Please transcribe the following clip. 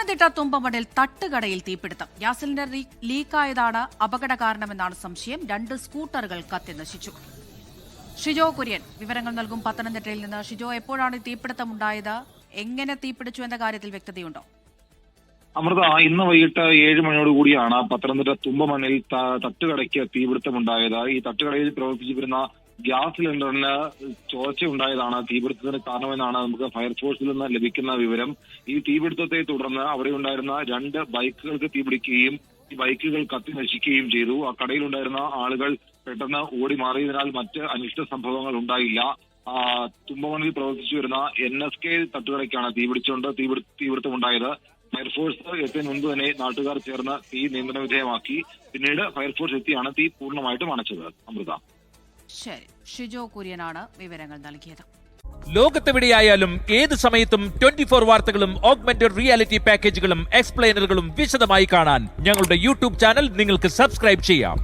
പത്തനംതിട്ട തുമ്പമണിൽ തട്ടുകടയിൽ തീപിടുത്തം. Gas cylinder ലീക്കായതാണ് അപകട കാരണമെന്നാണ് സംശയം. 2 സ്കൂട്ടറുകൾ കത്തിനശിച്ചു. ഷിജോ കുര്യൻ വിവരങ്ങൾ നൽകും പത്തനംതിട്ടയിൽ നിന്ന്. ഷിജോ, എപ്പോഴാണ് തീപിടുത്തം ഉണ്ടായത്? എങ്ങനെ തീപിടിച്ചു എന്ന കാര്യത്തിൽ വ്യക്തതയുണ്ടോ? അമൃത, ഇന്ന് വൈകിട്ട് 7 മണിയോടുകൂടിയാണ് പത്തനംതിട്ട തുമ്പമണ്ണിൽ തട്ടുകടയ്ക്ക് തീപിടുത്തമുണ്ടായത്. ഈ തട്ടുകടയിൽ പ്രവർത്തിച്ചു വരുന്ന ഗ്യാസ് സിലിണ്ടറിന് ചോർച്ചയുണ്ടായതാണ് തീപിടുത്തത്തിന് കാരണമെന്നാണ് നമുക്ക് ഫയർഫോഴ്സിൽ നിന്ന് ലഭിക്കുന്ന വിവരം. ഈ തീപിടുത്തത്തെ തുടർന്ന് അവിടെ ഉണ്ടായിരുന്ന 2 ബൈക്കുകൾക്ക് തീപിടിക്കുകയും ഈ ബൈക്കുകൾ കത്തി നശിക്കുകയും ചെയ്തു. ആ കടയിലുണ്ടായിരുന്ന ആളുകൾ പെട്ടെന്ന് ഓടി മാറിയതിനാൽ മറ്റ് അനിഷ്ട സംഭവങ്ങൾ ഉണ്ടായില്ല. തുമ്പമണ്ണിൽ പ്രവർത്തിച്ചു വരുന്ന NSK തട്ടുകടയ്ക്കാണ് തീപിടുത്തമുണ്ടായത്. ഫയർഫോഴ്സ് എത്തുന്നതിന് മുൻപ് തന്നെ നാട്ടുകാർ ചേർന്ന് തീ നിയന്ത്രണ വിധേയമാക്കി. പിന്നീട് ഫയർഫോഴ്സ് എത്തിയാണ് തീ പൂർണ്ണമായിട്ടും അണച്ചത്. അമൃത, ശരി. ഷിജോ കുര്യനാണ് വിവരങ്ങൾ നൽകിയത്. ലോകത്തെവിടെയായാലും ഏത് സമയത്തും 24 വാർത്തകളും ഓഗ്മെന്റഡ് റിയാലിറ്റി പാക്കേജുകളും എക്സ്പ്ലെയിനറുകളും വിശദമായി കാണാൻ ഞങ്ങളുടെ യൂട്യൂബ് ചാനൽ നിങ്ങൾക്ക് സബ്സ്ക്രൈബ് ചെയ്യാം.